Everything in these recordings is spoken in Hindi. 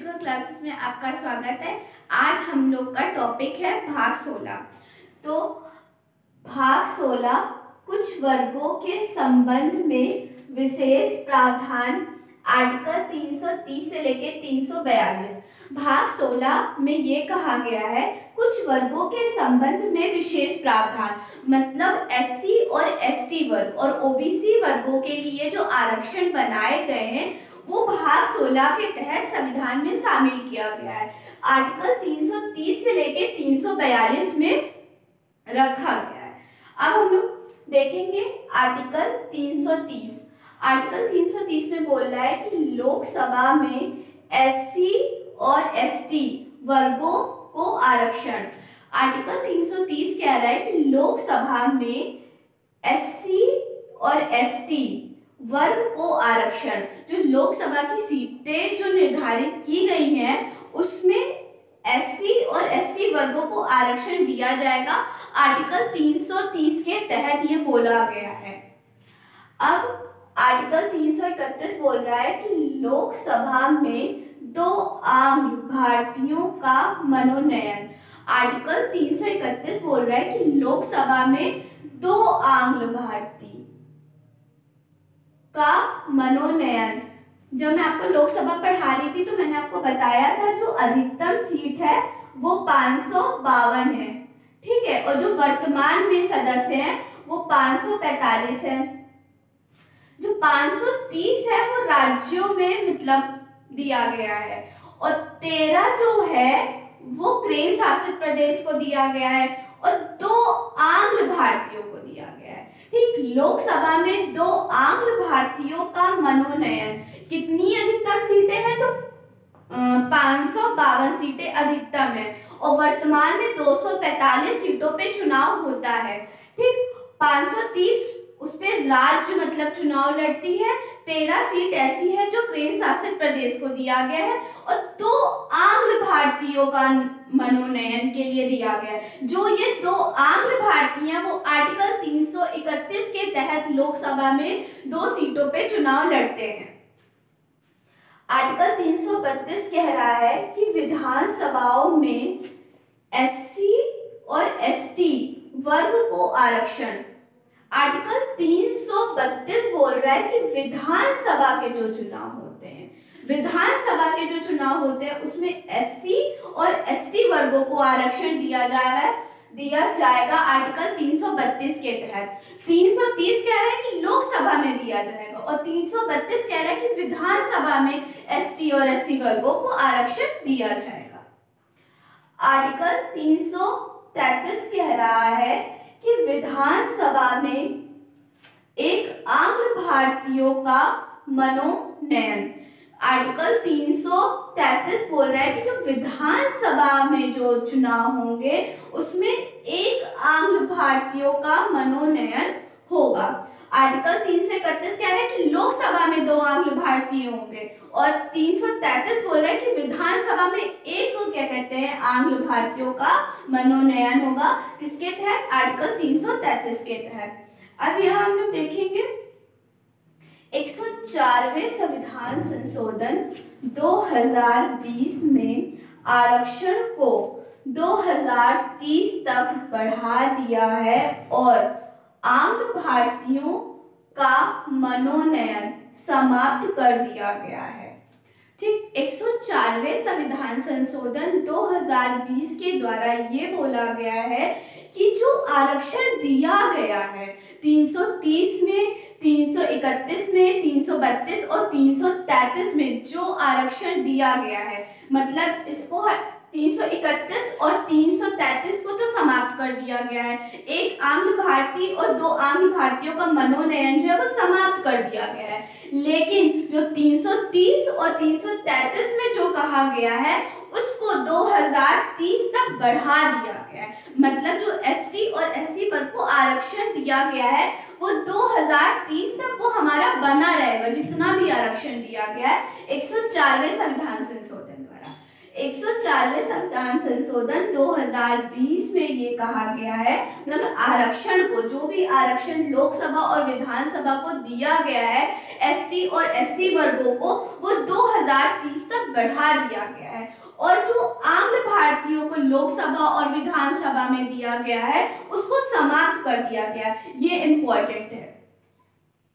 शिखर क्लासेस में आपका स्वागत है। आज हम लोग का टॉपिक है भाग 16। तो भाग 16 कुछ वर्गों के संबंध में विशेष प्रावधान आर्टिकल 330 से लेके 342। भाग 16 में ये कहा गया है कुछ वर्गों के संबंध में विशेष प्रावधान, मतलब एससी और एसटी वर्ग और ओबीसी वर्गों के लिए जो आरक्षण बनाए गए हैं वो भाग 16 के तहत संविधान में शामिल किया गया है। आर्टिकल 330 से लेके 342 में रखा गया है। अब हम लोग देखेंगे आर्टिकल 330। आर्टिकल 330 में बोल रहा है कि लोकसभा में एससी और एसटी वर्गों को आरक्षण। आर्टिकल 330 कह रहा है कि लोकसभा में एससी और एसटी वर्ग को आरक्षण। जो लोकसभा की सीटें जो निर्धारित की गई हैं उसमें एससी और एसटी वर्गों को आरक्षण दिया जाएगा। आर्टिकल 330 के तहत ये बोला गया है। अब आर्टिकल 331 बोल रहा है कि लोकसभा में 2 आंग्ल भारतीयों का मनोनयन। आर्टिकल 331 बोल रहा है कि लोकसभा में 2 आंग्ल भारतीय का मनोनयन। जब मैं आपको लोकसभा पढ़ा रही थी तो मैंने आपको बताया था जो अधिकतम सीट है वो 552 है, ठीक है, और जो वर्तमान में सदस्य हैं वो 545 है। जो 530 है वो राज्यों में मतलब दिया गया है और 13 जो है वो केंद्र शासित प्रदेश को दिया गया है और 2 आंग्ल भारतीयों को दिया गया है। ठीक, लोकसभा में 2 आंग्ल भारतीयों का मनोनयन। कितनी अधिकतम सीटें हैं? तो 552 सीटें अधिकतम है और वर्तमान में 245 सीटों पे चुनाव होता है। ठीक, 530 उस पे राज्य मतलब चुनाव लड़ती है, 13 सीट ऐसी है जो केंद्र शासित प्रदेश को दिया गया है और 2 आंग्ल भारतीयों का मनोनयन के लिए दिया गया है। जो ये 2 आंग्ल भारतीय हैं वो आर्टिकल 331 के तहत लोकसभा में 2 सीटों पे चुनाव लड़ते हैं। आर्टिकल 332 कह रहा है कि विधानसभाओं में एससी और एसटी वर्ग को आरक्षण। आर्टिकल 332 बोल रहा है कि विधानसभा के जो चुनाव होते हैं, विधानसभा के जो चुनाव होते हैं उसमें एससी और एसटी वर्गों को आरक्षण दिया जाएगा आर्टिकल 332 के तहत। 330 कह रहा है कि लोकसभा में दिया जाएगा और 332 कह रहा है कि विधानसभा में एसटी और एससी वर्गों को आरक्षण दिया जाएगा। आर्टिकल 333 कह रहा है कि विधानसभा में 1 आंग्ल भारतीयों का मनोनयन। आर्टिकल 333 बोल रहा है कि जो विधानसभा में जो चुनाव होंगे उसमें 1 आंग्ल भारतीयों का मनोनयन होगा। आर्टिकल 331 कह रहा है कि लोकसभा में 2 आंग्ल भारतीय होंगे और 333 बोल रहा है कि विधानसभा में 1 क्या कहते हैं आंग्ल भारतीयों का मनोनयन होगा। किसके तहत? आर्टिकल 333 के तहत। अब यहाँ हम लोग देखेंगे 104वें संविधान संशोधन 2020 में आरक्षण को 2030 तक बढ़ा दिया है और आंग्ल भारतीयों का मनोनयन समाप्त कर दिया गया है। ठीक, 104वें संविधान संशोधन 2020 के द्वारा ये बोला गया है कि जो आरक्षण दिया गया है 330 में, 331 में, 332 और 333 में जो आरक्षण दिया गया है, मतलब इसको 331 और 333 को तो समाप्त कर दिया गया है। 1 आंग्ल भारतीय और 2 आंग्ल भारतीयों का मनोनयन जो है वो समाप्त कर दिया गया है, लेकिन जो 330 और 333 में जो कहा गया है उसको 2030 तक बढ़ा दिया गया है। मतलब जो एसटी और एससी वर्ग को आरक्षण दिया गया है वो 2030 तक वो हमारा बना रहेगा, जितना भी आरक्षण दिया गया है 104वें संविधान संशोधन द्वारा। 104वें संविधान संशोधन 2020 में ये कहा गया है, मतलब आरक्षण को, जो भी आरक्षण लोकसभा और विधानसभा को दिया गया है एसटी और एससी वर्गों को, वो 2030 तक बढ़ा दिया गया है। और जो आंग्ल भारतीयों को लोकसभा और विधानसभा में दिया गया है उसको समाप्त कर दिया गया है। ये इम्पोर्टेंट है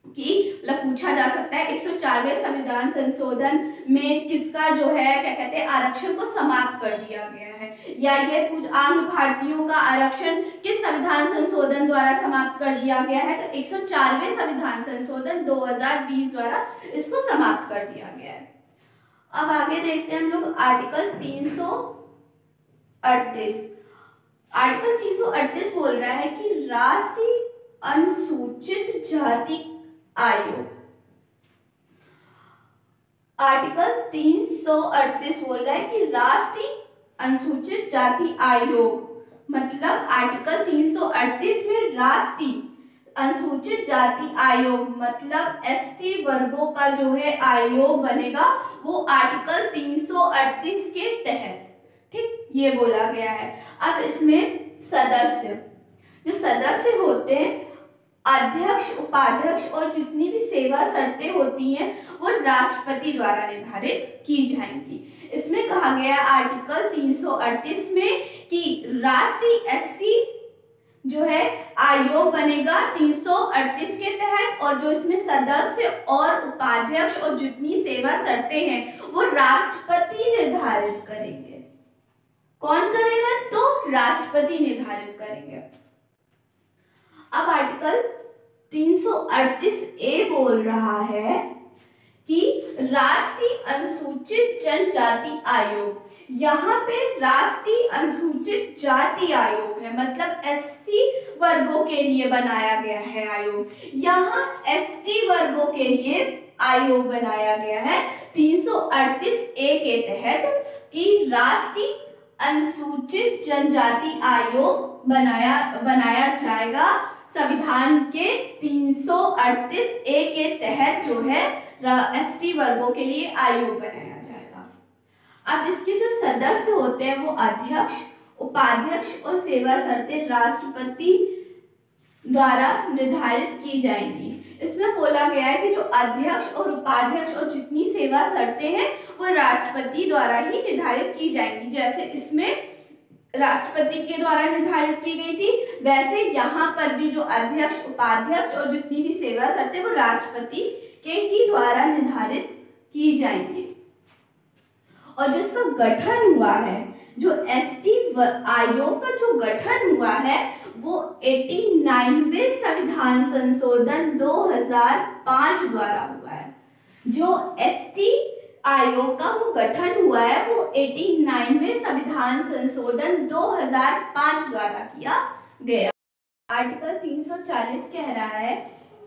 कि मतलब पूछा जा सकता है 104वें संविधान संशोधन में किसका जो है क्या कहते हैं आरक्षण को समाप्त कर दिया गया है, या ये आंग्ल भारतीयों का आरक्षण किस संविधान संशोधन द्वारा समाप्त कर दिया गया है, तो 104वें संविधान संशोधन 2020 द्वारा इसको समाप्त कर दिया गया है। अब आगे देखते हैं हम लोग आर्टिकल 338। आर्टिकल 338 बोल रहा है कि राष्ट्रीय अनुसूचित जाति आयोग। आर्टिकल 338 बोल रहा है कि राष्ट्रीय अनुसूचित जाति आयोग, मतलब आर्टिकल 338 में राष्ट्रीय अनुसूचित जाति आयोग मतलब एसटी वर्गों का जो है आयोग बनेगा, वो आर्टिकल 338 के तहत, ठीक, ये बोला गया है। अब इसमें सदस्य, जो सदस्य होते हैं, अध्यक्ष, उपाध्यक्ष और जितनी भी सेवा शर्तें होती हैं वो राष्ट्रपति द्वारा निर्धारित की जाएंगी। इसमें कहा गया आर्टिकल 338 में कि राष्ट्रीय एससी जो है आयोग बनेगा 338 के तहत, और जो इसमें सदस्य और उपाध्यक्ष और जितनी सेवा शर्तें हैं वो राष्ट्रपति निर्धारित करेंगे। कौन करेगा, तो राष्ट्रपति निर्धारित करेंगे। अब आर्टिकल 338 ए बोल रहा है कि राष्ट्रीय अनुसूचित जनजाति आयोग, यहाँ पे राष्ट्रीय अनुसूचित जाति आयोग है, मतलब एससी वर्गों के लिए बनाया गया है आयोग। यहाँ एसटी वर्गों के लिए आयोग बनाया गया है 338 ए के तहत कि राष्ट्रीय अनुसूचित जनजाति आयोग बनाया जाएगा। संविधान के 338 ए के तहत जो है एसटी वर्गों के लिए आयोग बनाया जाएगा। अब इसके जो सदस्य होते हैं वो अध्यक्ष, उपाध्यक्ष और सेवा शर्तें राष्ट्रपति द्वारा निर्धारित की जाएंगी। इसमें बोला गया है कि जो अध्यक्ष और उपाध्यक्ष और जितनी सेवा शर्तें हैं वो राष्ट्रपति द्वारा ही निर्धारित की जाएंगी। जैसे इसमें राष्ट्रपति के द्वारा निर्धारित की गई थी, वैसे यहाँ पर भी जो अध्यक्ष, उपाध्यक्ष और जितनी भी सेवा शर्तें वो राष्ट्रपति के ही द्वारा निर्धारित की जाएंगी। और जो इसका गठन हुआ है, जो एसटी आयोग का जो गठन हुआ है वो 89वें संविधान संशोधन 2005 द्वारा हुआ है। जो एसटी आयोग का वो गठन हुआ है वो 89वें संविधान संशोधन 2005 द्वारा किया गया। आर्टिकल 340 कह रहा है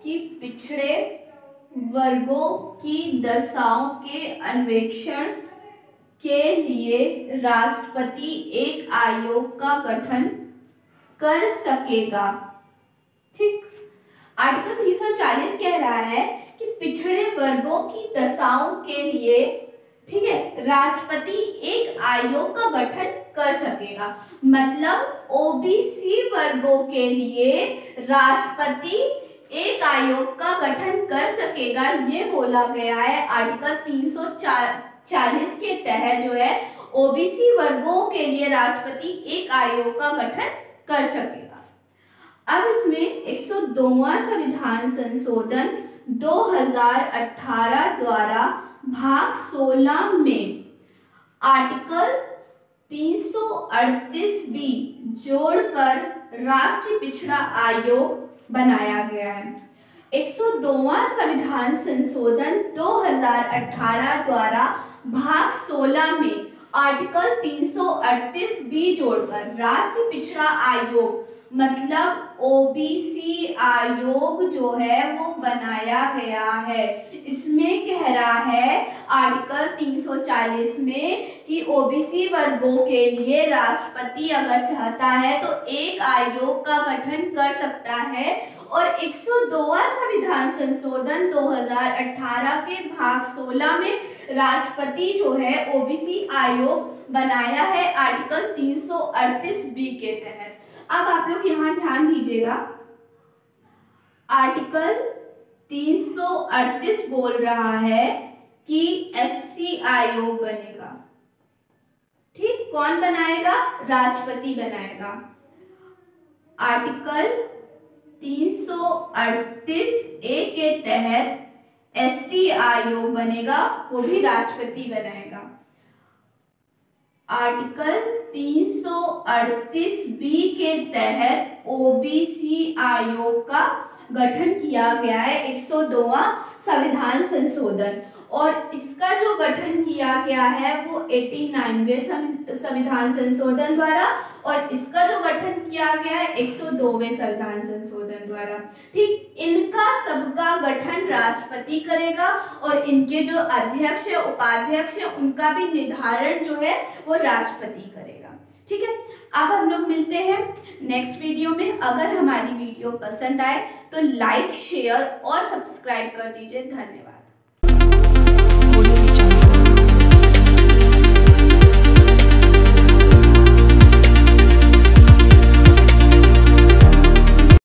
कि पिछड़े वर्गों की दशाओं के अन्वेषण के लिए राष्ट्रपति एक आयोग का गठन कर सकेगा। ठीक, आर्टिकल 340 कह रहा है कि पिछड़े वर्गों की दशाओं के लिए, ठीक है, राष्ट्रपति एक आयोग का गठन कर सकेगा। मतलब ओबीसी वर्गों के लिए राष्ट्रपति एक आयोग का गठन कर सकेगा, ये बोला गया है आर्टिकल 340 के तहत जो है ओबीसी वर्गों के लिए राष्ट्रपति एक आयोग का गठन कर सकेगा। अब इसमें 102वां संविधान संशोधन 2018 द्वारा भाग 16 में आर्टिकल 338 बी जोड़कर राष्ट्रीय पिछड़ा आयोग बनाया गया है। 102वां संविधान संशोधन 2018 द्वारा भाग 16 में आर्टिकल 338 बी जोड़कर राष्ट्रीय पिछड़ा आयोग मतलब ओबीसी आयोग जो है वो बनाया गया है। इसमें कह रहा है आर्टिकल 340 में कि ओबीसी वर्गों के लिए राष्ट्रपति अगर चाहता है तो एक आयोग का गठन कर सकता है। और 102वां संविधान संशोधन 2018 के भाग 16 में राष्ट्रपति जो है ओबीसी आयोग बनाया है आर्टिकल 338B के तहत। अब आप लोग यहाँ ध्यान दीजिएगा, आर्टिकल 338 बोल रहा है कि एससी आयोग बनेगा। ठीक, कौन बनाएगा? राष्ट्रपति बनाएगा। आर्टिकल 338A के तहत एसटी आयोग बनेगा, वो भी राष्ट्रपति बनाएगा। आर्टिकल 338B के तहत ओबीसी आयोग का गठन किया गया है, 102वां संविधान संशोधन। और इसका जो गठन किया गया है वो 89वें संविधान संशोधन द्वारा, और इसका जो गठन किया गया है 102वें संविधान संशोधन द्वारा। ठीक, इनका सबका गठन राष्ट्रपति करेगा और इनके जो अध्यक्ष है, उपाध्यक्ष है, उनका भी निर्धारण जो है वो राष्ट्रपति करेगा। ठीक है, अब हम लोग मिलते हैं नेक्स्ट वीडियो में। अगर हमारी वीडियो पसंद आए तो लाइक, शेयर और सब्सक्राइब कर दीजिए। धन्यवाद।